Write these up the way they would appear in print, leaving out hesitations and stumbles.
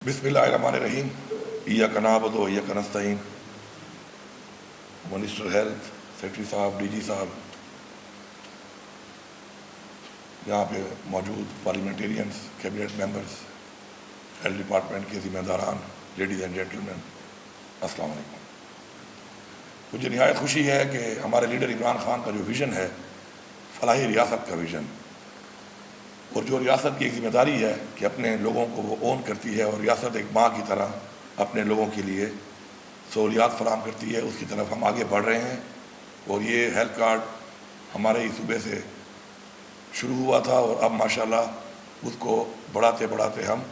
بسم اللہ الرحمن الرحیم. ایاک نعبد و ایاک نستعین. منسٹر ہیلتھ، سیکرٹری صاحب، ڈی جی صاحب، یہاں پہ موجود parliamentarians, cabinet members, health department کے ذمہ داران، لیڈیز اینڈ جینٹلمین، السلام علیکم. مجھے نہایت خوشی ہے کہ ہمارے لیڈر عمران خان کا جو ویژن ہے، فلاحی ریاست کا ویژن، اور جو ریاست کی ایک ذمہ داری ہے کہ اپنے لوگوں کو وہ اون کرتی ہے، اور ریاست ایک ماں کی طرح اپنے لوگوں کے لیے سہولیات فراہم کرتی ہے، اس کی طرف ہم آگے بڑھ رہے ہیں. اور یہ ہیلتھ کارڈ ہمارے ہی صوبے سے شروع ہوا تھا، اور اب ماشاءاللہ اس کو بڑھاتے بڑھاتے ہم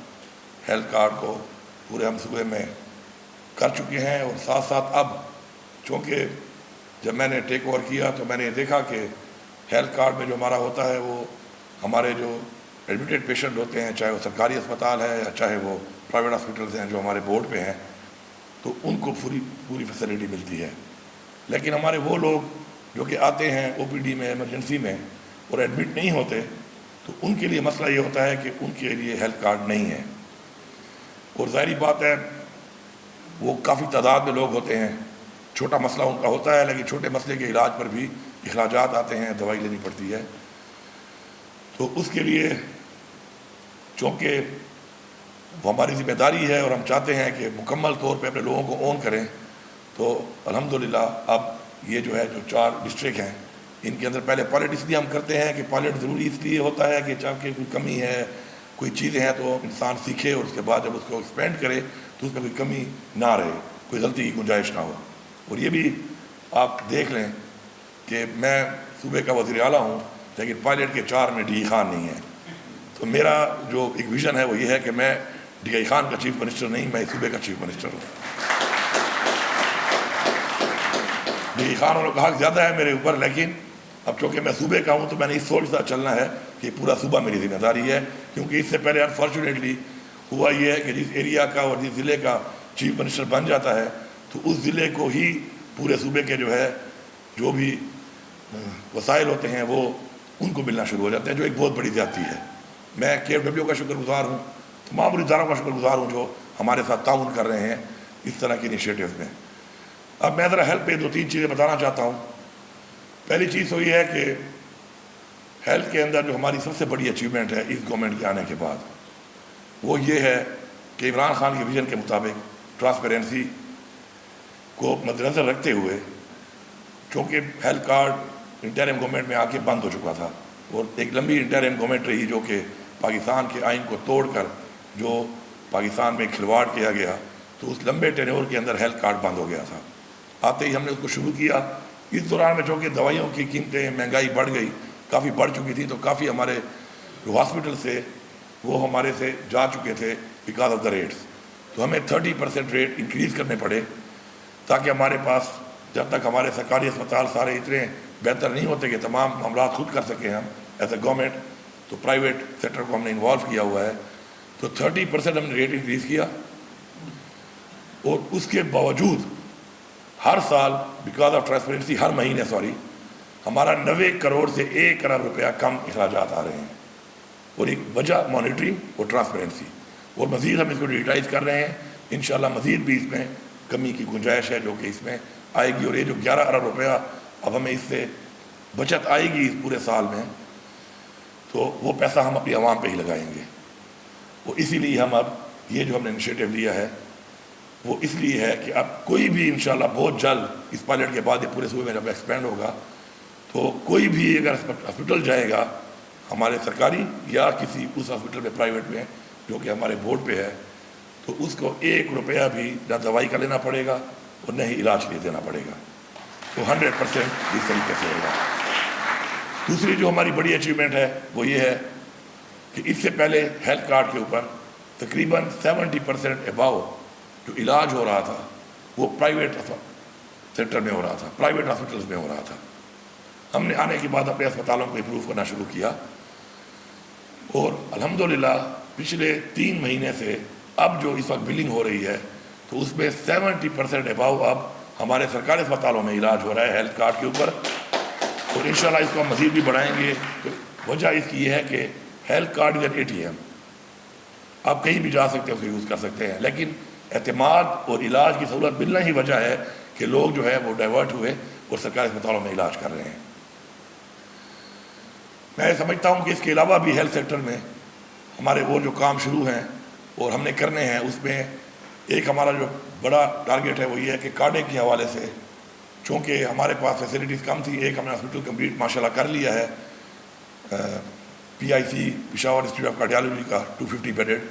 ہیلتھ کارڈ کو پورے ہم صوبے میں کر چکے ہیں. اور ساتھ ساتھ اب چونکہ جب میں نے ٹیک اوور کیا تو میں نے دیکھا کہ ہیلتھ کارڈ میں جو ہمارا ہوتا ہے وہ ہمارے جو ایڈمیٹڈ پیشنٹ ہوتے ہیں، چاہے وہ سرکاری اسپتال ہے یا چاہے وہ پرائیویٹ ہاسپٹلز ہیں جو ہمارے بورڈ پہ ہیں، تو ان کو پوری فیسلٹی ملتی ہے. لیکن ہمارے وہ لوگ جو کہ آتے ہیں او پی ڈی میں، ایمرجنسی میں، اور ایڈمٹ نہیں ہوتے، تو ان کے لیے مسئلہ یہ ہوتا ہے کہ ان کے لیے ہیلتھ کارڈ نہیں ہے. اور ظاہری بات ہے وہ کافی تعداد میں لوگ ہوتے ہیں، چھوٹا مسئلہ ان کا ہوتا ہے، لیکن چھوٹے مسئلے کے علاج پر بھی اخراجات آتے ہیں، دوائی لینی پڑتی ہے. تو اس کے لیے چونکہ وہ ہماری ذمہ داری ہے اور ہم چاہتے ہیں کہ مکمل طور پہ اپنے لوگوں کو اون کریں، تو الحمدللہ اب یہ جو ہے جو 4 ڈسٹرکٹ ہیں، ان کے اندر پہلے پائلٹ اس لیے ہم کرتے ہیں کہ پائلٹ ضروری اس لیے ہوتا ہے کہ چاہے کوئی کمی ہے، کوئی چیزیں ہیں تو انسان سیکھے، اور اس کے بعد جب اس کو ایکسپینڈ کرے تو اس میں کوئی کمی نہ رہے، کوئی غلطی کی گنجائش نہ ہو. اور یہ بھی آپ دیکھ لیں کہ میں صوبے کا وزیر اعلیٰ ہوں، لیکن پائلٹ کے 4 میں ڈی ای خان نہیں ہے. تو میرا جو ایک ویژن ہے وہ یہ ہے کہ میں ڈی ای خان کا چیف منسٹر نہیں، میں صوبے کا چیف منسٹر ہوں. ڈی ای خان والوں کا حق زیادہ ہے میرے اوپر، لیکن اب چونکہ میں صوبے کا ہوں تو میں نے اس سوچ سے چلنا ہے کہ پورا صوبہ میری ذمہ داری ہے. کیونکہ اس سے پہلے انفارچونیٹلی ہوا یہ ہے کہ جس ایریا کا اور جس ضلع کا چیف منسٹر بن جاتا ہے تو اس ضلع کو ہی پورے صوبے کے جو ہے جو بھی وسائل ہوتے ہیں وہ ان کو ملنا شروع ہو جاتے ہیں، جو ایک بہت بڑی زیادتی ہے. میں کے ایف ڈبلیو کا شکر گزار ہوں، تمام اداروں کا شکر گزار ہوں جو ہمارے ساتھ تعاون کر رہے ہیں اس طرح کی انیشیٹیوز میں. اب میں ذرا ہیلتھ پہ 2-3 چیزیں بتانا چاہتا ہوں. پہلی چیز تو یہ ہے کہ ہیلتھ کے اندر جو ہماری سب سے بڑی اچیومنٹ ہے اس گورنمنٹ کے آنے کے بعد، وہ یہ ہے کہ عمران خان کے ویژن کے مطابق ٹرانسپیرنسی کو مد نظر رکھتے ہوئے، چونکہ ہیلتھ کارڈ انٹرم گورنمنٹ میں آ کے بند ہو چکا تھا، اور ایک لمبی انٹرم گورنمنٹ رہی جو کہ پاکستان کے آئین کو توڑ کر جو پاکستان میں کھلواڑ کیا گیا، تو اس لمبے ٹینیور کے اندر ہیلتھ کارڈ بند ہو گیا تھا. آتے ہی ہم نے اس کو شروع کیا. اس دوران میں چونکہ دوائیوں کی قیمتیں، مہنگائی بڑھ گئی، کافی بڑھ چکی تھی، تو کافی ہمارے جو ہاسپٹل سے وہ ہمارے سے جا چکے تھے بیکاز آف دا ریٹس. تو ہمیں 30% ریٹ انکریز کرنے پڑے تاکہ ہمارے پاس جب تک ہمارے سرکاری اسپتال سارے اتنے بہتر نہیں ہوتے کہ تمام معاملات خود کر سکیں ہم ایز اے گورنمنٹ، تو پرائیویٹ سیکٹر کو ہم نے انوالو کیا ہوا ہے. تو 30% ہم نے ریٹ انکریز کیا، اور اس کے باوجود ہر سال بیکاز آف ٹرانسپیرنسی ہر مہینے ہمارا 90 کروڑ سے 1 ارب روپیہ کم اخراجات آ رہے ہیں. اور ایک وجہ مانیٹرنگ اور ٹرانسپیرنسی، اور مزید ہم اس کو ڈیجیٹائز کر رہے ہیں. انشاءاللہ مزید بھی اس میں کمی کی گنجائش ہے جو کہ اس میں آئے گی. اور یہ جو 11 ارب روپیہ اب ہمیں اس سے بچت آئے گی اس پورے سال میں، تو وہ پیسہ ہم اپنی عوام پہ ہی لگائیں گے. اور اسی لیے ہم اب یہ جو ہم نے انیشیٹو لیا ہے وہ اس لیے ہے کہ اب کوئی بھی انشاءاللہ بہت جلد اس پائلٹ کے بعد یہ پورے صوبے میں جب ایکسپینڈ ہوگا تو کوئی بھی اگر ہاسپٹل جائے گا ہمارے سرکاری یا کسی اس ہاسپٹل میں پرائیویٹ میں جو کہ ہمارے بورڈ پہ ہے، تو اس کو 1 روپیہ بھی نہ دوائی کا لینا پڑے گا اور نہ ہی علاج کے لیے دینا پڑے گا. تو 100% اس طریقے سے ہوگا. دوسری جو ہماری بڑی اچیومنٹ ہے وہ یہ ہے کہ اس سے پہلے ہیلتھ کارڈ کے اوپر تقریباً 70% اباؤ جو علاج ہو رہا تھا وہ پرائیویٹ سیکٹر میں ہو رہا تھا، پرائیویٹ ہاسپٹلز میں ہو رہا تھا. ہم نے آنے کے بعد اپنے اسپتالوں کو امپروو کرنا شروع کیا، اور الحمدللہ پچھلے 3 مہینے سے اب جو اس وقت بلنگ ہو رہی ہے تو اس میں 70% اباؤ اب ہمارے سرکاری اسپتالوں میں علاج ہو رہا ہے ہیلتھ کارڈ کے اوپر. اور انشاءاللہ اس کو ہم مزید بھی بڑھائیں گے. تو وجہ اس کی یہ ہے کہ health card is an ATM. آپ کہیں بھی جا سکتے ہیں، اس کو یوز کر سکتے ہیں، لیکن اعتماد اور علاج کی سہولت ملنا ہی وجہ ہے کہ لوگ جو ہے وہ ڈائیورٹ ہوئے اور سرکاری اسپتالوں میں علاج کر رہے ہیں۔ میں سمجھتا ہوں کہ اس کے علاوہ بھی ہیلتھ سیکٹر میں ہمارے وہ جو کام شروع ہیں اور ہم نے کرنے ہیں، اس میں ایک ہمارا جو بڑا ٹارگیٹ ہے وہ یہ ہے کہ کارڈے کے حوالے سے، چونکہ ہمارے پاس فیسلٹیز کم تھی، ایک ہم نے ہاسپٹل کمپلیٹ ماشاءاللہ کر لیا ہے، PIC Peshawar institute of cardiology کا 250 بیڈڈ،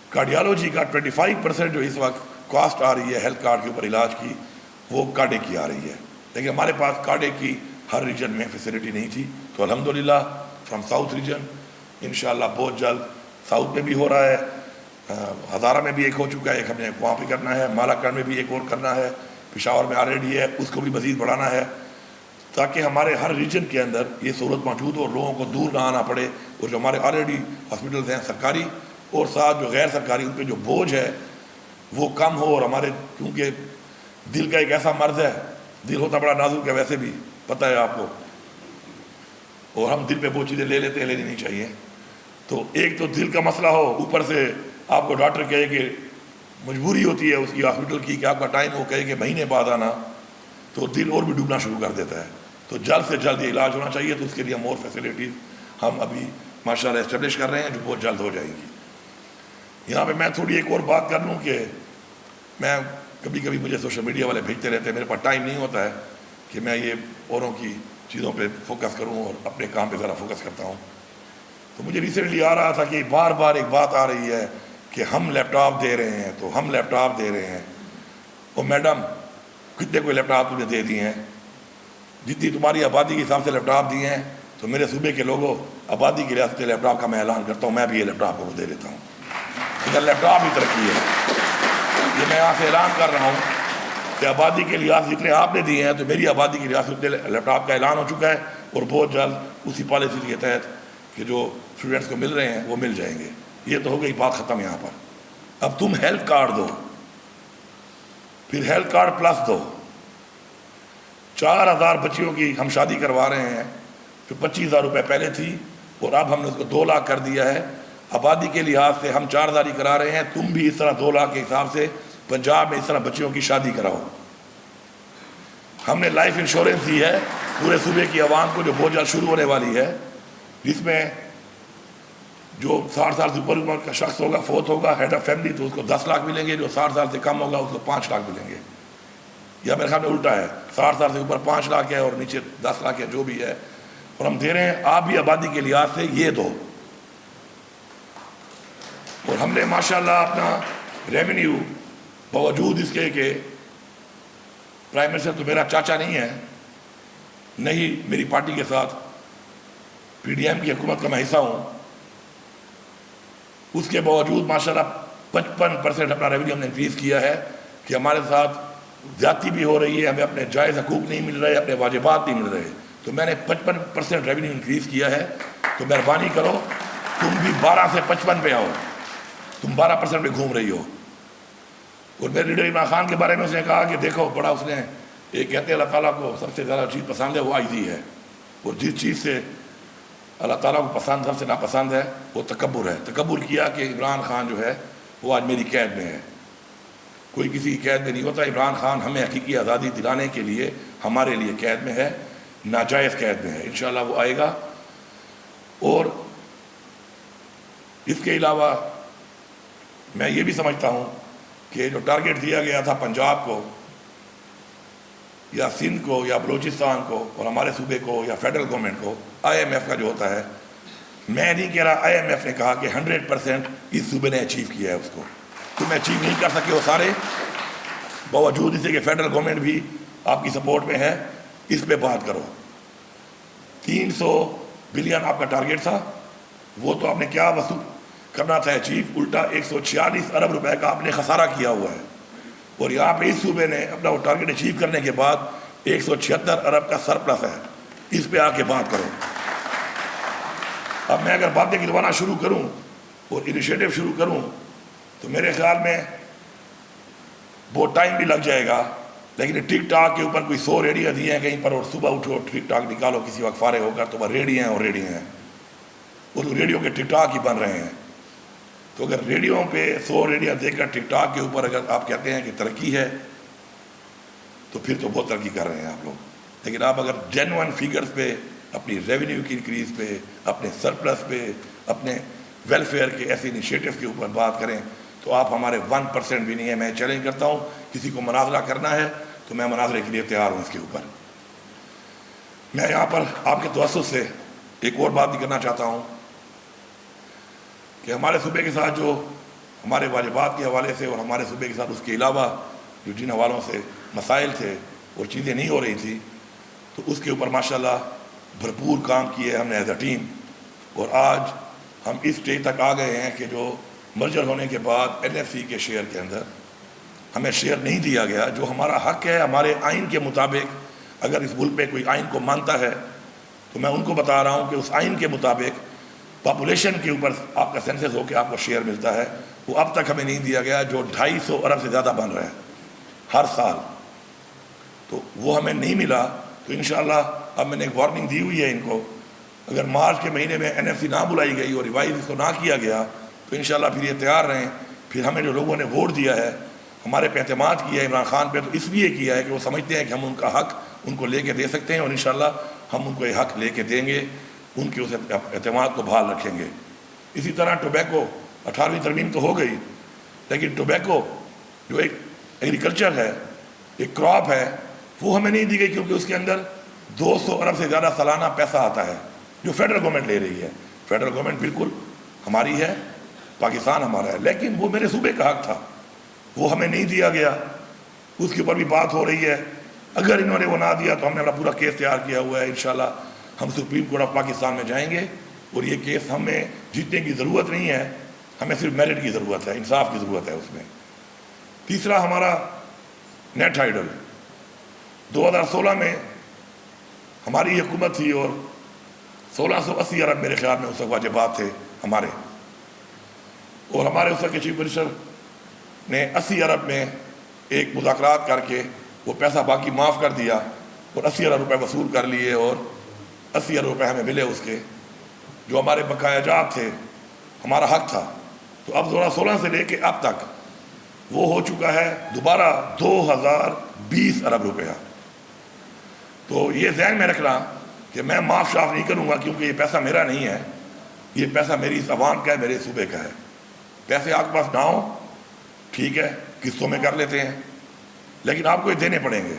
کارڈیالوجی کا 25% جو اس وقت کاسٹ آ رہی ہے ہیلتھ کارڈ کے اوپر علاج کی، وہ کارڈے کی آ رہی ہے، لیکن ہمارے پاس کارڈے کی ہر ریجن میں فیسلٹی نہیں تھی۔ تو الحمدللہ فرام ساؤتھ ریجن انشاءاللہ بہت جلد ساؤتھ میں بھی ہو رہا ہے، ہزارہ میں بھی ایک ہو چکا ہے، ایک ہم نے وہاں پہ کرنا ہے، مالاکنڈ میں بھی ایک اور کرنا ہے، پشاور میں آلریڈی ہے، اس کو بھی مزید بڑھانا ہے، تاکہ ہمارے ہر ریجن کے اندر یہ سہولت موجود ہو اور لوگوں کو دور نہ آنا پڑے، اور جو ہمارے آلریڈی ہاسپٹلز ہیں سرکاری اور ساتھ جو غیر سرکاری، ان پہ جو بوجھ ہے وہ کم ہو۔ اور ہمارے کیونکہ دل کا ایک ایسا مرض ہے، دل ہوتا بڑا نازک ہے ویسے بھی، پتہ ہے آپ کو، اور ہم دل پہ وہ چیزیں لے لیتے ہیں، لینی نہیں چاہیے۔ تو ایک تو دل کا مسئلہ ہو، اوپر سے آپ کو ڈاکٹر کہے کہ مجبوری ہوتی ہے اس کی ہاسپٹل کی کہ آپ کا ٹائم وہ کہے کہ مہینے بعد آنا، تو دل اور بھی ڈوبنا شروع کر دیتا ہے۔ تو جلد سے جلد یہ علاج ہونا چاہیے، تو اس کے لیے مور فیسلٹیز ہم ابھی ماشاءاللہ اسٹیبلش کر رہے ہیں، جو بہت جلد ہو جائیں گی۔ یہاں پہ میں تھوڑی ایک اور بات کر لوں کہ میں کبھی کبھی مجھے سوشل میڈیا والے بھیجتے رہتے ہیں، میرے پاس ٹائم نہیں ہوتا ہے کہ میں یہ اوروں کی چیزوں پہ فوکس کروں اور اپنے کام پہ ذرا فوکس کرتا ہوں۔ تو مجھے ریسنٹلی آ رہا تھا کہ بار بار ایک بات آ رہی ہے کہ ہم لیپ ٹاپ دے رہے ہیں، تو ہم لیپ ٹاپ دے رہے ہیں۔ اور میڈم کتنے کوئی لیپ ٹاپ تمہیں دے دیے ہیں؟ جتنی تمہاری آبادی کے حساب سے لیپ ٹاپ دیے ہیں، تو میرے صوبے کے لوگوں آبادی کے لحاظ سے لیپ ٹاپ کا میں اعلان کرتا ہوں، میں بھی یہ لیپ ٹاپ کو دے دیتا ہوں۔ ادھر لیپ ٹاپ ہی ترقی ہے، یہ میں یہاں سے اعلان کر رہا ہوں کہ آبادی کے لحاظ جتنے آپ نے دیے ہیں، تو میری آبادی کے لحاظ سے اتنے لیپ ٹاپ کا اعلان ہو چکا ہے، اور بہت جلد اسی پالیسی کے تحت کہ جو اسٹوڈنٹس کو مل رہے ہیں وہ مل جائیں گے۔ یہ تو ہو گئی بات ختم یہاں پر۔ اب تم ہیلتھ کارڈ دو، پھر ہیلتھ کارڈ پلس دو۔ 4000 بچیوں کی ہم شادی کروا رہے ہیں، جو 25,000 روپے پہلے تھی، اور اب ہم نے اس کو 2 لاکھ کر دیا ہے۔ آبادی کے لحاظ سے ہم 4000 ہی کرا رہے ہیں، تم بھی اس طرح 2 لاکھ کے حساب سے پنجاب میں اس طرح بچیوں کی شادی کراؤ۔ ہم نے لائف انشورنس دی ہے پورے صوبے کی عوام کو، جو بہت جلد شروع ہونے والی ہے، جس میں جو 60 سال سے اوپر عمر کا شخص ہوگا، فوت ہوگا، ہیڈ آف فیملی، تو اس کو 10 لاکھ ملیں گے، جو 60 سال سے کم ہوگا اس کو 5 لاکھ ملیں گے۔ یا میرے خیال میں الٹا ہے، 60 سال سے اوپر 5 لاکھ ہے اور نیچے 10 لاکھ ہے، جو بھی ہے، اور ہم دے رہے ہیں۔ آپ بھی آبادی کے لحاظ سے یہ دو۔ اور ہم نے ماشاءاللہ اپنا ریونیو، باوجود اس کے کہ پرائم منسٹر تو میرا چاچا نہیں ہے، نہیں میری پارٹی کے ساتھ PDM کی حکومت کا میں حصہ ہوں، اس کے باوجود ماشاءاللہ 55% اپنا ریونیو ہم نے انکریز کیا ہے، کہ ہمارے ساتھ زیادتی بھی ہو رہی ہے، ہمیں اپنے جائز حقوق نہیں مل رہے، اپنے واجبات نہیں مل رہے، تو میں نے 55% ریونیو انکریز کیا ہے۔ تو مہربانی کرو، تم بھی 12 سے 55 پہ آؤ، تم 12% پہ گھوم رہی ہو۔ اور میرے لیڈر عمران خان کے بارے میں اس نے کہا کہ دیکھو بڑا، اس نے یہ کہتے ہیں اللہ تعالیٰ کو سب سے زیادہ چیز پسند ہے وہ عاجزی ہے، اور جس چیز سے اللہ تعالیٰ کو پسند سب سے ناپسند ہے وہ تکبر ہے۔ تکبر کیا کہ عمران خان جو ہے وہ آج میری قید میں ہے۔ کوئی کسی کی قید میں نہیں ہوتا، عمران خان ہمیں حقیقی آزادی دلانے کے لیے ہمارے لیے قید میں ہے، ناجائز قید میں ہے۔ انشاءاللہ وہ آئے گا۔ اور اس کے علاوہ میں یہ بھی سمجھتا ہوں کہ جو ٹارگیٹ دیا گیا تھا پنجاب کو یا سندھ کو یا بلوچستان کو اور ہمارے صوبے کو یا فیڈرل گورنمنٹ کو، IMF کا جو ہوتا ہے، میں نہیں کہہ رہا، IMF نے کہا کہ 100% اس صوبے نے اچیو کیا ہے، اس کو تم اچیو نہیں کر سکے وہ سارے، باوجود اسے کہ فیڈرل گورنمنٹ بھی آپ کی سپورٹ میں ہے۔ اس پہ بات کرو۔ 300 بلین آپ کا ٹارگیٹ تھا، وہ تو آپ نے کیا وصول کرنا تھا اچیو، الٹا 146 ارب روپے کا آپ نے خسارہ کیا ہوا ہے۔ اور یہاں پہ اس صوبے نے اپنا وہ ٹارگیٹ اچیو کرنے کے بعد 176 ارب کا سرپلس ہے۔ اس پہ آ کے بات کرو۔ اب میں اگر باتیں گنوانا شروع کروں اور انیشیٹو شروع کروں تو میرے خیال میں بہت ٹائم بھی لگ جائے گا، لیکن ٹک ٹاک کے اوپر کوئی 100 ریڈیاں دی ہیں کہیں پر، اور صبح اٹھو ٹک ٹاک نکالو کسی وقت فارغ ہو کر، تو وہ ریڈیاں ہیں اور ریڈیاں ہیں، اور ریڈیو کے ٹک ٹاک ہی بن رہے ہیں۔ تو اگر ریڈیو پہ 100 ریڈیو دے کر ٹک ٹاک کے اوپر اگر آپ کہتے ہیں کہ ترقی ہے تو پھر تو بہت ترقی کر رہے ہیں آپ لوگ، لیکن آپ اگر جینوئن فیگرز پہ، اپنی ریونیو کی انکریز پہ، اپنے سرپلس پہ، اپنے ویلفیئر کے ایسے انیشیٹو کے اوپر بات کریں تو آپ ہمارے 1% بھی نہیں ہیں۔ میں چیلنج کرتا ہوں، کسی کو مناظرہ کرنا ہے تو میں مناظرے کے لیے تیار ہوں۔ اس کے اوپر میں یہاں پر آپ کے توسط سے ایک اور بات بھی کرنا چاہتا ہوں کہ ہمارے صوبے کے ساتھ جو ہمارے واجبات کے حوالے سے اور ہمارے صوبے کے ساتھ اس کے علاوہ جو جن حوالوں سے مسائل تھے اور چیزیں نہیں ہو رہی تھی، تو اس کے اوپر ماشاءاللہ بھرپور کام کیے ہم نے ایز اے ٹیم، اور آج ہم اس اسٹیج تک آ گئے ہیں کہ جو مرجر ہونے کے بعد NFC کے شیئر کے اندر ہمیں شیئر نہیں دیا گیا، جو ہمارا حق ہے ہمارے آئین کے مطابق۔ اگر اس ملک میں کوئی آئین کو مانتا ہے تو میں ان کو بتا رہا ہوں کہ اس آئین کے مطابق پاپولیشن کے اوپر آپ کا سینسس ہو کے آپ کو شیئر ملتا ہے، وہ اب تک ہمیں نہیں دیا گیا، جو 250 ارب سے زیادہ بن رہا ہے ہر سال، تو وہ ہمیں نہیں ملا۔ تو انشاءاللہ اب میں نے ایک وارننگ دی ہوئی ہے ان کو، اگر مارچ کے مہینے میں NFC نہ بلائی گئی اور ریوائز اس کو نہ کیا گیا تو انشاءاللہ پھر یہ تیار رہیں۔ پھر ہمیں جو لوگوں نے ووٹ دیا ہے، ہمارے پہ اعتماد کیا ہے عمران خان پہ، تو اس لیے کیا ہے کہ وہ سمجھتے ہیں کہ ہم ان کا حق ان کو لے کے دے سکتے ہیں، اور انشاءاللہ ہم ان کو یہ حق لے کے دیں گے، ان کے اس اعتماد کو بحال رکھیں گے۔ اسی طرح ٹوبیکو 18ویں ترمیم تو ہو گئی، لیکن ٹوبیکو جو ایک ایگریکلچر ہے، ایک کراپ ہے، وہ ہمیں نہیں دی گئی، کیونکہ اس کے اندر 200 ارب سے زیادہ سالانہ پیسہ آتا ہے جو فیڈرل گورنمنٹ لے رہی ہے۔ فیڈرل گورنمنٹ بالکل ہماری ہے، پاکستان ہمارا ہے، لیکن وہ میرے صوبے کا حق تھا، وہ ہمیں نہیں دیا گیا۔ اس کے اوپر بھی بات ہو رہی ہے، اگر انہوں نے وہ نہ دیا تو ہم نے اپنا پورا کیس تیار کیا ہوا ہے، انشاءاللہ ہم سپریم کورٹ آف پاکستان میں جائیں گے، اور یہ کیس ہمیں جیتنے کی ضرورت نہیں ہے، ہمیں صرف میرٹ کی ضرورت ہے، انصاف کی ضرورت ہے اس میں۔ تیسرا ہمارا نیٹ ہائیڈل 2016 میں ہماری حکومت تھی، اور 1680 ارب میرے خیال میں اس وقت واجبات تھے ہمارے، اور ہمارے اس وقت کے چیف منسٹر نے 80 ارب میں ایک مذاکرات کر کے وہ پیسہ باقی معاف کر دیا، اور 80 ارب روپے وصول کر لیے، اور 80 ارب روپے ہمیں ملے اس کے، جو ہمارے بقایا جات تھے، ہمارا حق تھا۔ تو اب 2016 سے لے کے اب تک وہ ہو چکا ہے دوبارہ 2020 ارب روپیہ۔ تو یہ ذہن میں رکھنا کہ میں معاف شاف نہیں کروں گا، کیونکہ یہ پیسہ میرا نہیں ہے، یہ پیسہ میری اس عوام کا ہے، میرے صوبے کا ہے۔ پیسے آپ کے پاس نہ ہوں ٹھیک ہے، قسطوں میں کر لیتے ہیں، لیکن آپ کو یہ دینے پڑیں گے،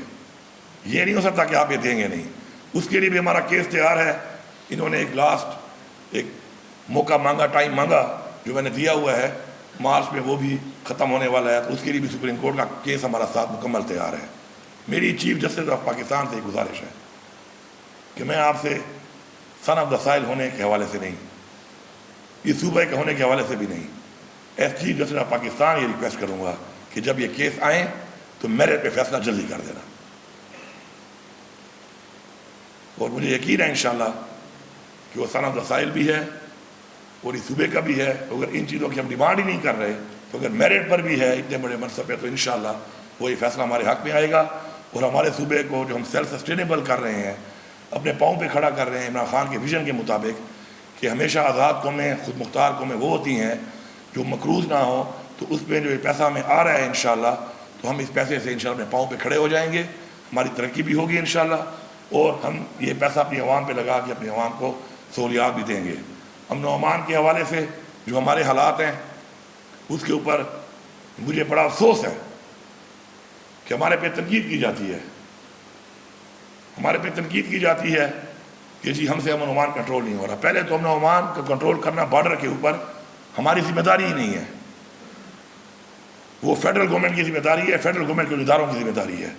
یہ نہیں ہو سکتا کہ آپ یہ دیں گے نہیں۔ اس کے لیے بھی ہمارا کیس تیار ہے۔ انہوں نے ایک موقع مانگا، ٹائم مانگا، جو میں نے دیا ہوا ہے، مارچ میں وہ بھی ختم ہونے والا ہے، تو اس کے لیے بھی سپریم کورٹ کا کیس ہمارا ساتھ مکمل تیار ہے۔ میری چیف جسٹس آف پاکستان سے ایک گزارش ہے کہ میں آپ سے سن آف دا سائل ہونے کے حوالے سے نہیں، اس صوبے کے ہونے کے حوالے سے بھی نہیں، as chief justice of Pakistan یہ ریکویسٹ کروں گا کہ جب یہ کیس آئیں تو میرٹ پہ فیصلہ جلدی کر دینا، اور مجھے یقین ہے انشاءاللہ کہ وہ سن آف دا سائل بھی ہے اور اس صوبے کا بھی ہے۔ اگر ان چیزوں کی ہم ڈیمانڈ ہی نہیں کر رہے تو اگر میرٹ پر بھی ہے اتنے بڑے منصب پہ، تو انشاءاللہ وہ یہ فیصلہ ہمارے حق میں آئے گا، اور ہمارے صوبے کو جو ہم سیلف سسٹینیبل کر رہے ہیں، اپنے پاؤں پہ کھڑا کر رہے ہیں عمران خان کے ویژن کے مطابق، کہ ہمیشہ آزاد قومیں، خود مختار قومیں وہ ہوتی ہیں جو مقروض نہ ہوں، تو اس میں جو یہ پیسہ ہمیں آ رہا ہے انشاءاللہ، تو ہم اس پیسے سے انشاءاللہ اپنے پاؤں پہ کھڑے ہو جائیں گے، ہماری ترقی بھی ہوگی انشاءاللہ، اور ہم یہ پیسہ اپنی عوام پہ لگا کے اپنی عوام کو سہولیات بھی دیں گے۔ امن و امان کے حوالے سے جو ہمارے حالات ہیں، اس کے اوپر مجھے بڑا افسوس ہے کہ ہمارے پہ تنقید کی جاتی ہے، ہمارے پہ تنقید کی جاتی ہے کہ جی ہم سے امن و امان کنٹرول نہیں ہو رہا۔ پہلے تو امن و امان کو کنٹرول کرنا بارڈر کے اوپر ہماری ذمہ داری ہی نہیں ہے، وہ فیڈرل گورنمنٹ کی ذمہ داری ہے، فیڈرل گورنمنٹ کے اداروں کی ذمہ داری ہے،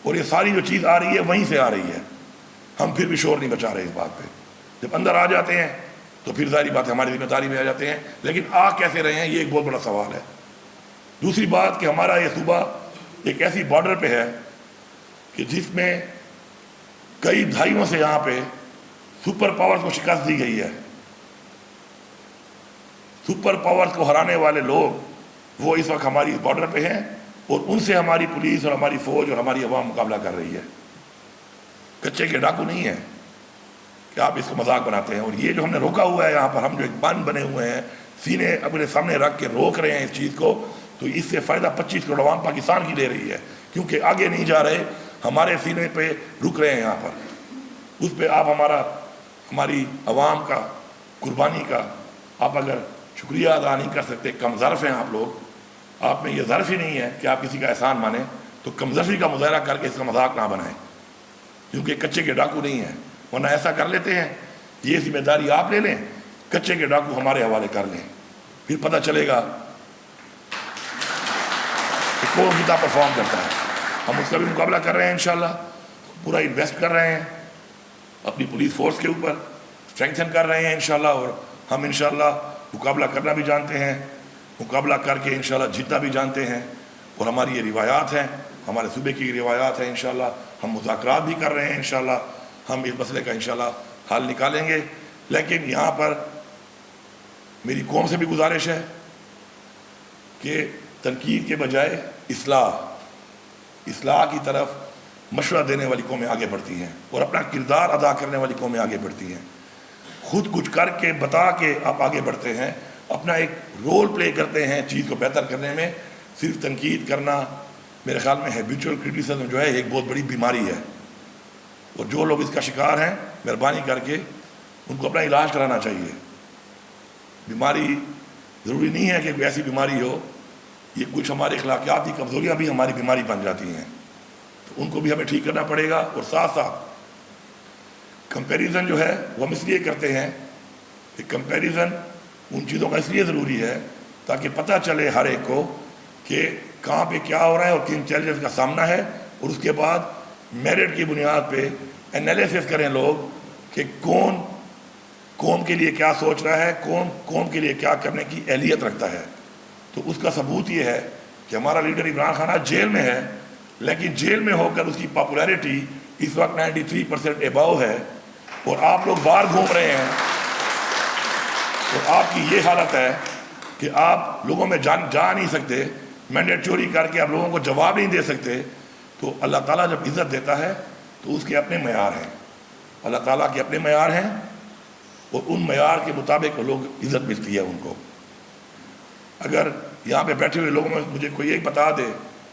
اور یہ ساری جو چیز آ رہی ہے وہیں سے آ رہی ہے۔ ہم پھر بھی شور نہیں بچا رہے اس بات پہ، جب اندر آ جاتے ہیں تو پھر ظاہری بات ہے ہماری ذمہ داری میں آ جاتے ہیں، لیکن آ کیسے رہے ہیں یہ ایک بہت بڑا سوال ہے۔ دوسری بات کہ ہمارا یہ صوبہ ایک ایسی بارڈر پہ ہے کہ جس میں کئی دہائیوں سے یہاں پہ سپر پاورز کو شکست دی گئی ہے، سپر پاورز کو ہرانے والے لوگ وہ اس وقت ہماری بارڈر پہ ہیں، اور ان سے ہماری پولیس اور ہماری فوج اور ہماری عوام مقابلہ کر رہی ہے۔ کچے کے ڈاکو نہیں ہے کہ آپ اس کو مذاق بناتے ہیں، اور یہ جو ہم نے روکا ہوا ہے یہاں پر، ہم جو ایک بند بنے ہوئے ہیں سینے اپنے سامنے رکھ کے روک رہے ہیں اس چیز کو، تو اس سے فائدہ 25 کروڑ عوام پاکستان کی لے رہی ہے، کیونکہ آگے نہیں جا رہے، ہمارے سینے پہ رک رہے ہیں یہاں پر۔ اس پہ آپ ہماری عوام کا قربانی کا آپ اگر شکریہ ادا نہیں کر سکتے، کم ظرف ہیں آپ لوگ، آپ میں یہ ظرف ہی نہیں ہے کہ آپ کسی کا احسان مانیں، تو کم ظرفی کا مظاہرہ کر کے اس کا مذاق نہ بنائیں، کیونکہ کچے کے ڈاکو نہیں ہیں، ورنہ ایسا کر لیتے ہیں، یہ ذمہ داری آپ لے لیں، کچے کے ڈاکو ہمارے حوالے کر لیں، پھر پتہ چلے گا کہ کون کتنا پرفارم کرتا ہے۔ ہم اس کا بھی مقابلہ کر رہے ہیں انشاءاللہ، پورا انویسٹ کر رہے ہیں اپنی پولیس فورس کے اوپر، اسٹرینگتھن کر رہے ہیں انشاءاللہ، اور ہم انشاءاللہ مقابلہ کرنا بھی جانتے ہیں، مقابلہ کر کے انشاءاللہ جیتنا بھی جانتے ہیں، اور ہماری یہ روایات ہیں، ہمارے صوبے کی روایات ہیں انشاءاللہ، ہم مذاکرات بھی کر رہے ہیں انشاءاللہ، ہم اس مسئلے کا انشاءاللہ حل نکالیں گے۔ لیکن یہاں پر میری قوم سے بھی گزارش ہے کہ تنقید کے بجائے اصلاح کی طرف مشورہ دینے والی قومیں آگے بڑھتی ہیں، اور اپنا کردار ادا کرنے والی قومیں آگے بڑھتی ہیں۔ خود کچھ کر کے بتا کے آپ آگے بڑھتے ہیں، اپنا ایک رول پلے کرتے ہیں چیز کو بہتر کرنے میں۔ صرف تنقید کرنا میرے خیال میں ہیبیچول کرٹیسزم جو ہے ایک بہت بڑی بیماری ہے، اور جو لوگ اس کا شکار ہیں مہربانی کر کے ان کو اپنا علاج کرانا چاہیے۔ بیماری ضروری نہیں ہے کہ کوئی ایسی بیماری ہو، یہ کچھ ہمارے اخلاقیاتی کمزوریاں بھی ہماری بیماری بن جاتی ہیں، تو ان کو بھی ہمیں ٹھیک کرنا پڑے گا۔ اور ساتھ ساتھ کمپیریزن جو ہے وہ ہم اس لیے کرتے ہیں کہ کمپیریزن ان چیزوں کا اس لیے ضروری ہے تاکہ پتہ چلے ہر ایک کو کہ کہاں پہ کیا ہو رہا ہے اور کن چیلنجز کا سامنا ہے، اور اس کے بعد میرٹ کی بنیاد پہ انالیسس کریں لوگ کہ کون قوم کے لیے کیا سوچ رہا ہے، کون قوم کے لیے کیا کرنے کی اہلیت رکھتا ہے۔ تو اس کا ثبوت یہ ہے کہ ہمارا لیڈر عمران خان آج جیل میں ہے، لیکن جیل میں ہو کر اس کی پاپولیرٹی اس وقت 93% اباؤ ہے، اور آپ لوگ باہر گھوم رہے ہیں، اور آپ کی یہ حالت ہے کہ آپ لوگوں میں جا نہیں سکتے، مینڈیٹ چوری کر کے آپ لوگوں کو جواب نہیں دے سکتے۔ تو اللہ تعالیٰ جب عزت دیتا ہے تو اس کے اپنے معیار ہیں، اللہ تعالیٰ کے اپنے معیار ہیں، اور ان معیار کے مطابق لوگ عزت ملتی ہے ان کو۔ اگر یہاں پہ بیٹھے ہوئے لوگوں میں مجھے کوئی ایک بتا دے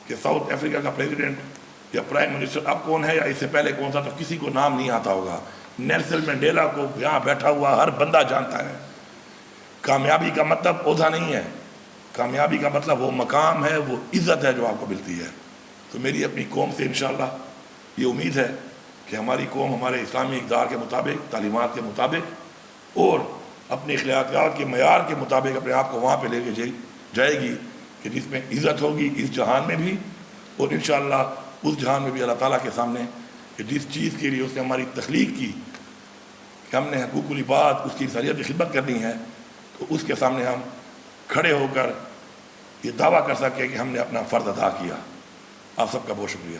کہ ساؤتھ افریقہ کا پریزیڈنٹ یا پرائم منسٹر اب کون ہے یا اس سے پہلے کون تھا، تو کسی کو نام نہیں آتا ہوگا۔ نیلسن منڈیلا کو یہاں بیٹھا ہوا ہر بندہ جانتا ہے۔ کامیابی کا مطلب عہدہ نہیں ہے، کامیابی کا مطلب وہ مقام ہے، وہ عزت ہے جو آپ کو ملتی ہے۔ تو میری اپنی قوم سے انشاءاللہ یہ امید ہے کہ ہماری قوم ہمارے اسلامی اقدار کے مطابق، تعلیمات کے مطابق اور اپنے اخلاقیات کے معیار کے مطابق اپنے آپ کو وہاں پہ لے کے جائے گی کہ جس میں عزت ہوگی اس جہان میں بھی، اور انشاءاللہ اس جہان میں بھی اللہ تعالیٰ کے سامنے کہ جس چیز کے لیے اس نے ہماری تخلیق کی کہ ہم نے حقوق العباد، اس کی انسانیت کی خدمت کرنی ہے، تو اس کے سامنے ہم کھڑے ہو کر یہ دعویٰ کر سکیں کہ ہم نے اپنا فرض ادا کیا۔ آپ سب کا بہت شکریہ۔